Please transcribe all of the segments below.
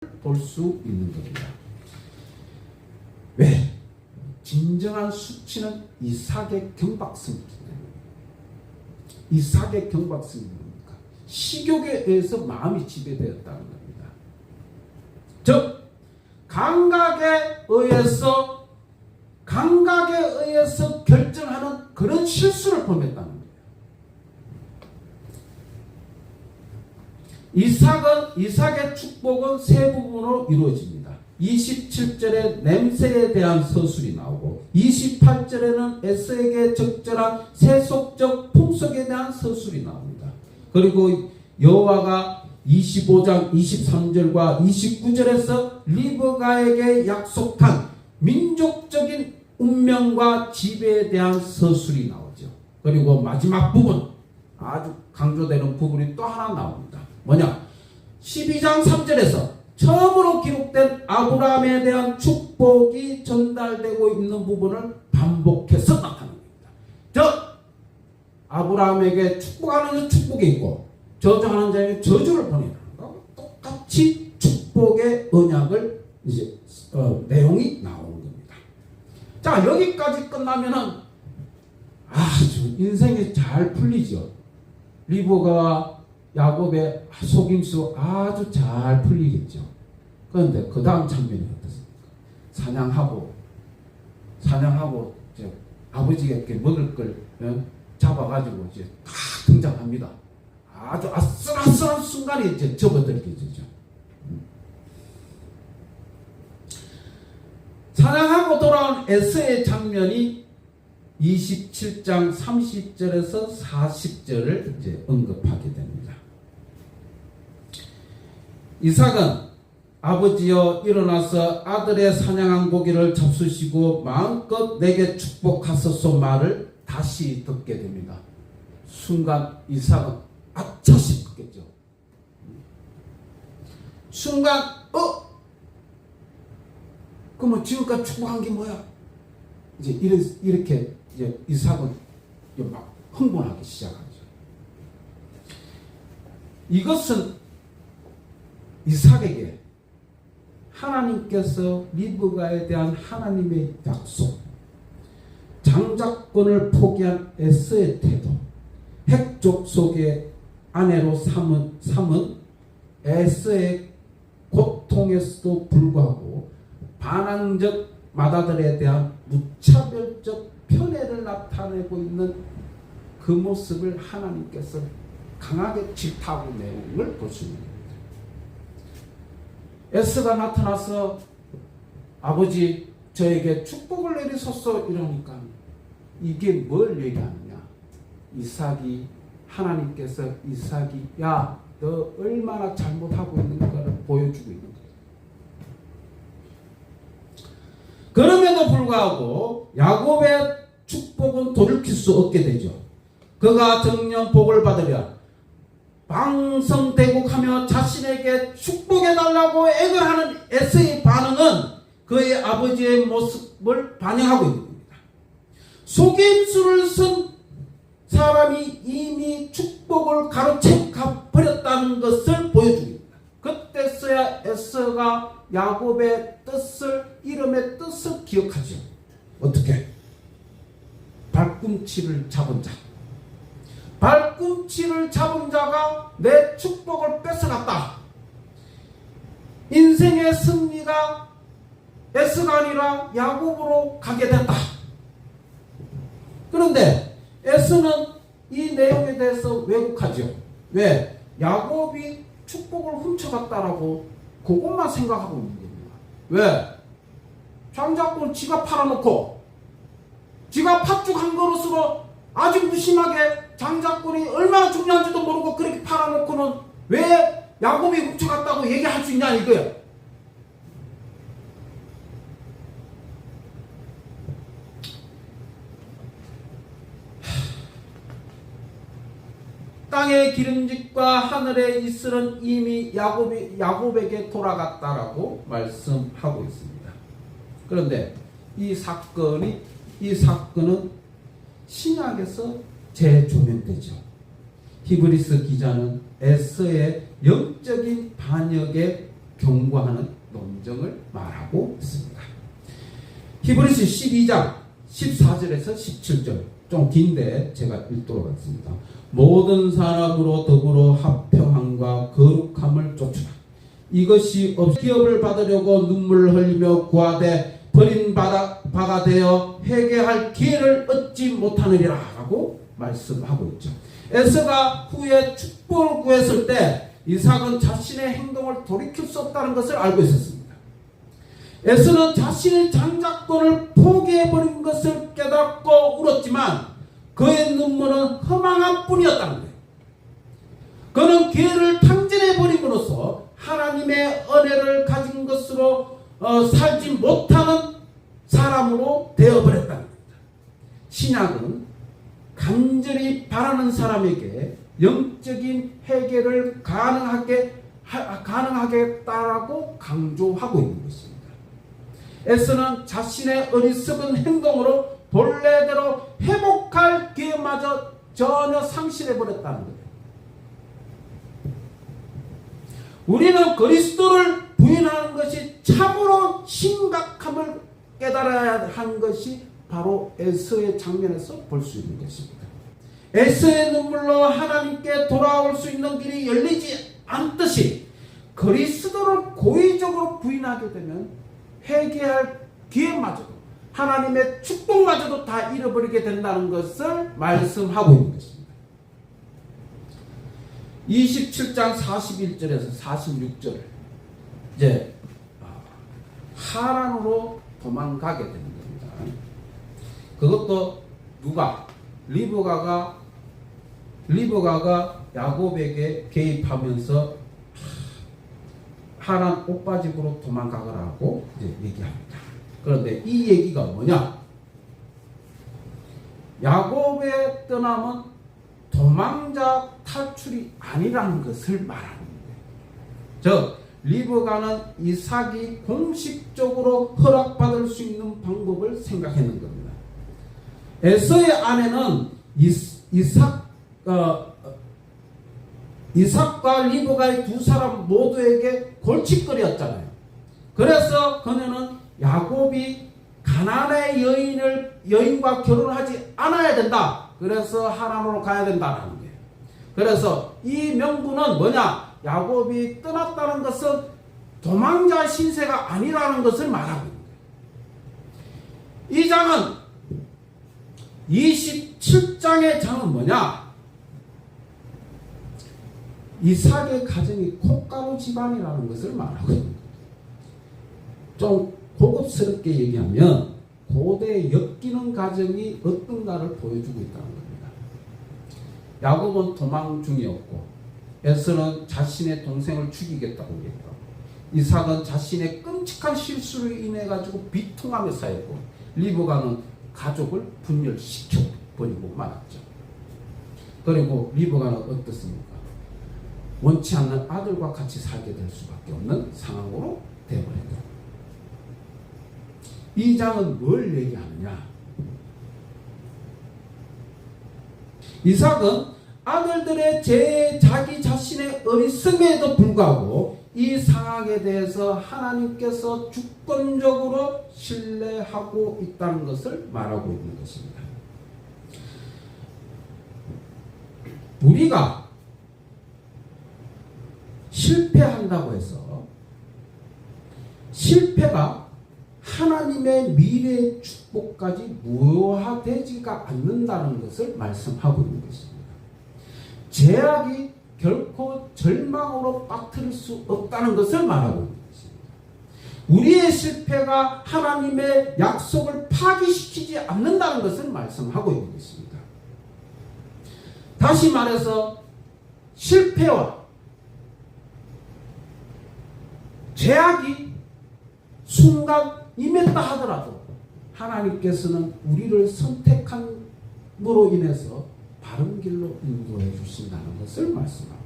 볼 수 있는 겁니다. 왜? 진정한 수치는 이삭의 경박성이기 때문에. 이삭의 경박성이 뭡니까? 식욕에 의해서 마음이 지배되었다는 겁니다. 즉 감각에 의해서 결정하는 그런 실수를 범했다는 거예요. 이삭의 축복은 세 부분으로 이루어집니다. 27절에 냄새에 대한 서술이 나오고 28절에는 에서에게 적절한 세속적 풍속에 대한 서술이 나옵니다. 그리고 여호와가 25장 23절과 29절에서 리브가에게 약속한 민족적인 운명과 지배에 대한 서술이 나오죠. 그리고 마지막 부분, 아주 강조되는 부분이 또 하나 나옵니다. 뭐냐? 12장 3절에서 처음으로 기록된 아브라함에 대한 축복이 전달되고 있는 부분을 반복해서 나타납니다. 아브라함에게 축복하는 축복이 있고 저주하는 자에게 저주를 보내는 거 똑같이 축복의 언약을 이제 내용이 나오는 겁니다. 자, 여기까지 끝나면은 아주 인생이 잘 풀리죠. 리브가와 야곱의 속임수 아주 잘 풀리겠죠. 그런데 그 다음 장면이 어떻습니까? 사냥하고 이제 아버지에게 먹을 걸 잡아가지고 이제 다 등장합니다. 아주 아슬아슬한 순간에 이제 접어들게 되죠. 사냥하고 돌아온 에서의 장면이 27장 30절에서 40절을 이제 언급하게 됩니다. 이삭은 아버지여 일어나서 아들의 사냥한 고기를 잡수시고 마음껏 내게 축복하소서 말을 다시 듣게 됩니다. 순간 이삭은 아차 싶겠죠. 순간 그러면 지금까지 축복한 게 뭐야? 이제 이렇게 이제 이삭은 막 흥분하기 시작하죠. 이것은 이삭에게 하나님께서 리브가에 대한 하나님의 약속, 장자권을 포기한 에서의 태도, 핵족속의 아내로 삼은 에서의 고통에서도 불구하고 반항적 마다들에 대한 무차별적 편애를 나타내고 있는 그 모습을 하나님께서 강하게 질타하고 내용을 볼 수 있는 겁니다. 에스가 나타나서 아버지 저에게 축복을 내리소서 이러니까 이게 뭘 얘기하느냐? 이삭이 하나님께서 이삭이 야 너 얼마나 잘못하고 있는가를 보여주고 있는 거예요. 그럼에도 불구하고 야곱의 축복은 돌이킬 수 없게 되죠. 그가 정녕 복을 받으려 방성대국하며 자신에게 축복해달라고 애걸 하는 에서의 반응은 그의 아버지의 모습을 반영하고 있는 겁니다. 속임수를 쓴 사람이 이미 축복을 가로채가 버렸다는 것을 보여줍니다. 그때서야 에서가 야곱의 뜻을, 이름의 뜻을 기억하죠. 어떻게? 발꿈치를 잡은 자. 발꿈치를 잡은 자가 내 축복을 뺏어갔다. 인생의 승리가 에서가 아니라 야곱으로 가게 됐다. 그런데 에서는 이 내용에 대해서 왜곡하죠. 왜? 야곱이 축복을 훔쳐갔다라고 그것만 생각하고 있는 겁니다. 왜? 장자권 지가 팔아놓고 지가 팥죽한 그릇으로 아주 무심하게 장자권이 얼마나 중요한지도 모르고 그렇게 팔아놓고는 왜 야곱이 훔쳐갔다고 얘기할 수 있냐 이거예요. 땅의 기름짓과 하늘의 이슬은 이미 야곱에게 돌아갔다라고 말씀하고 있습니다. 그런데 이 사건은 신약에서 재조명되죠. 히브리서 기자는 에서의 영적인 반역의 경고하는 논증을 말하고 있습니다. 히브리서 12장 14절에서 17절 좀 긴데 제가 읽도록 하겠습니다. 모든 사람으로 더불어 합평함과 거룩함을 쫓으라. 이것이 없이 기업을 받으려고 눈물을 흘리며 구하되 버린 바가 되어 회개할 기회를 얻지 못하느니라 라고 말씀하고 있죠. 에서가 후에 축복을 구했을 때 이삭은 자신의 행동을 돌이킬 수 없다는 것을 알고 있었습니다. 에서는 자신의 장자권을 포기해버린 것을 깨닫고 울었지만 그의 눈물은 허망한 뿐이었다는 거예요. 그는 기회를 탕진해버림으로써 하나님의 은혜를 가진 것으로 살지 못하는 사람으로 되어버렸다는 겁니다. 신약은 간절히 바라는 사람에게 영적인 해결을 가능하겠다라고 강조하고 있는 것입니다. 에서는 자신의 어리석은 행동으로 본래대로 회복할 기회마저 전혀 상실해버렸다는 거예요. 우리는 그리스도를 부인하는 것이 참으로 심각함을 깨달아야 하는 것이 바로 에서의 장면에서 볼 수 있는 것입니다. 에서의 눈물로 하나님께 돌아올 수 있는 길이 열리지 않듯이 그리스도를 고의적으로 부인하게 되면 회개할 기회마저도 하나님의 축복마저도 다 잃어버리게 된다는 것을 말씀하고 있는 것입니다. 27장 41절에서 46절 이제 하란으로 도망가게 되는 겁니다. 그것도 누가? 리브가가 야곱에게 개입하면서 하란 오빠 집으로 도망가거라고 이제 얘기합니다. 그런데 이 얘기가 뭐냐? 야곱의 떠남은 도망자 탈출이 아니라는 것을 말하는 거예요. 즉 리브가는 이삭이 공식적으로 허락받을 수 있는 방법을 생각했는 겁니다. 에서의 아내는 이삭과 리브가의 두 사람 모두에게 골칫거리였잖아요. 그래서 그녀는 야곱이 가나안의 여인과 결혼하지 않아야 된다. 그래서 하란으로 가야 된다는 거예요. 그래서 이 명분은 뭐냐? 야곱이 떠났다는 것은 도망자 신세가 아니라는 것을 말하고 있는 거예요. 이 장은 27장의 장은 뭐냐? 이삭의 가정이 콩가루 집안이라는 것을 말하고 있는 거예요. 좀 고급스럽게 얘기하면 고대 엮이는 가정이 어떤가를 보여주고 있다는 겁니다. 야곱은 도망 중이었고 에서는 자신의 동생을 죽이겠다고 했고 이삭은 자신의 끔찍한 실수로 인해 가지고 비통하며 살고 리브가는 가족을 분열시켜 버리고 말았죠. 그리고 리브가는 어떻습니까? 원치 않는 아들과 같이 살게 될 수밖에 없는 상황으로 되어버렸다. 이 장은 뭘 얘기하느냐? 이삭은 아들들의 죄에 자기 자신의 어리석음에도 불구하고 이 상황에 대해서 하나님께서 주권적으로 신뢰하고 있다는 것을 말하고 있는 것입니다. 우리가 실패한다고 해서 실패가 하나님의 미래의 축복까지 무효화되지가 않는다는 것을 말씀하고 있는 것입니다. 제약이 결코 절망으로 빠뜨릴 수 없다는 것을 말하고 있는 것입니다. 우리의 실패가 하나님의 약속을 파기시키지 않는다는 것을 말씀하고 있는 것입니다. 다시 말해서 실패와 제약이 순간 임했다 하더라도 하나님께서는 우리를 선택함으로 인해서 바른 길로 인도해 주신다는 것을 말씀합니다.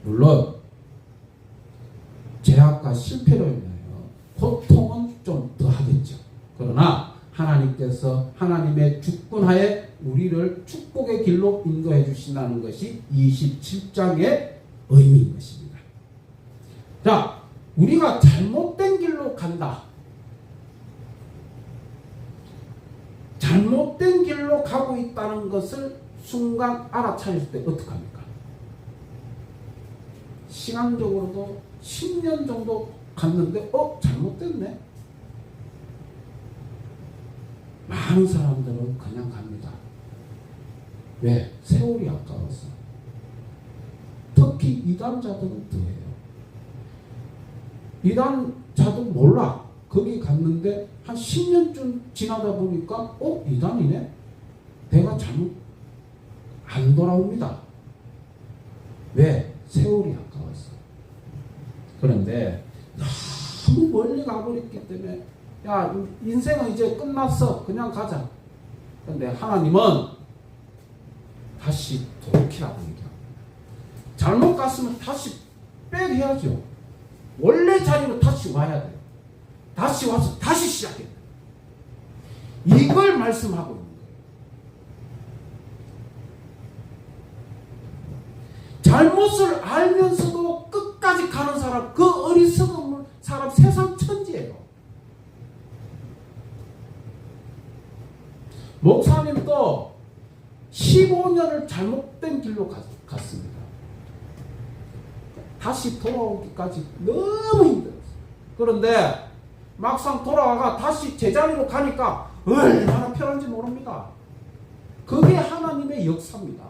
물론 제약과 실패로 인하여 고통은 좀 더하겠죠. 그러나 하나님께서 하나님의 주권하에 우리를 축복의 길로 인도해 주신다는 것이 27장의 의미인 것입니다. 자, 우리가 잘못된 길로 간다. 잘못된 길로 가고 있다는 것을 순간 알아차릴 때 어떡합니까? 시간적으로도 10년 정도 갔는데 잘못됐네. 많은 사람들은 그냥 갑니다. 왜? 세월이 아까워서. 특히 이단자들은 더해요. 이단자도 몰라. 거기 갔는데 한 10년쯤 지나다 보니까 이단이네? 내가 잘못 안 돌아옵니다. 왜? 세월이 아까워서. 그런데 너무 멀리 가버렸기 때문에 야, 인생은 이제 끝났어. 그냥 가자. 그런데 하나님은 다시 돌이키라고 얘기합니다. 잘못 갔으면 다시 백해야죠. 원래 자리로 다시 와야 돼요. 다시 와서 다시 시작해야 돼요. 이걸 말씀하고 있는 거예요. 잘못을 알면서도 끝까지 가는 사람, 그 어리석은 사람 세상 천지예요. 목사님도 15년을 잘못된 길로 갔습니다. 다시 돌아오기까지 너무 힘들었어요. 그런데 막상 돌아와가 다시 제자리로 가니까 얼마나 편한지 모릅니다. 그게 하나님의 역사입니다.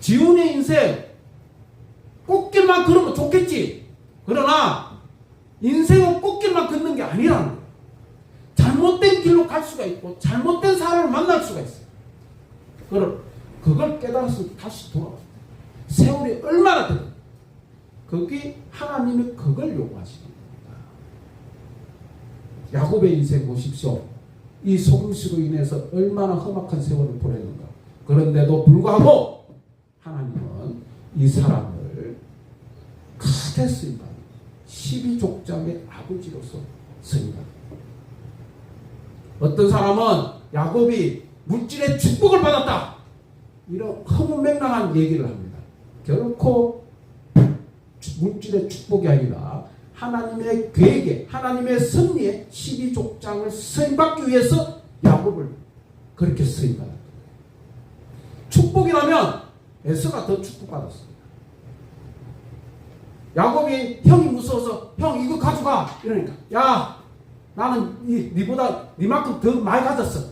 지훈의 인생 꽃길만 걸으면 좋겠지. 그러나 인생은 꽃길만 걷는 게 아니라는 거예요. 잘못된 길로 갈 수가 있고 잘못된 사람을 만날 수가 있어요. 그걸 깨달아서 다시 돌아와요. 세월이 얼마나 되든 그게 하나님이 그걸 요구하시는 겁니다. 야곱의 인생 보십시오. 이 소금씨로 인해서 얼마나 험악한 세월을 보냈는가. 그런데도 불구하고 하나님은 이 사람을 크게 쓰임받는 12족장의 아버지로서 쓰임받는. 어떤 사람은 야곱이 물질의 축복을 받았다. 이런 허무맹랑한 얘기를 합니다. 결코 물질의 축복이 아니라 하나님의 계획에, 하나님의 섭리에 12족장을 쓰임받기 위해서 야곱을 그렇게 쓰임받았다. 축복이라면 에서가 더 축복받았습니다. 야곱이 형이 무서워서 형 이거 가져가 이러니까 야 나는 니보다 니만큼 더 많이 가졌어.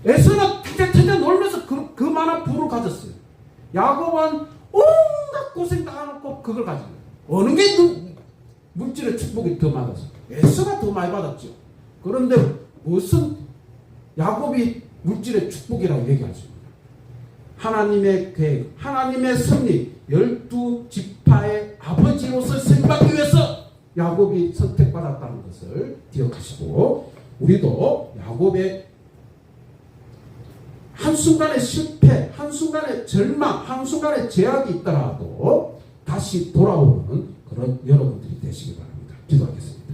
에서는 태태태태 놀면서 그 많은 부를 가졌어요. 야곱은 온갖 고생 다 해놓고 그걸 가진 거예요. 어느 게 물질의 축복이 더 많았어? 에서가 더 많이 받았죠. 그런데 무슨 야곱이 물질의 축복이라고 얘기하십니까? 하나님의 계획, 하나님의 섭리, 12지파의 아버지로서 쓰임받기 위해서 야곱이 선택받았다는 것을 기억하시고, 우리도 야곱의 한순간의 실패, 한순간의 절망, 한순간의 제약이 있더라도 다시 돌아오는 그런 여러분들이 되시기 바랍니다. 기도하겠습니다.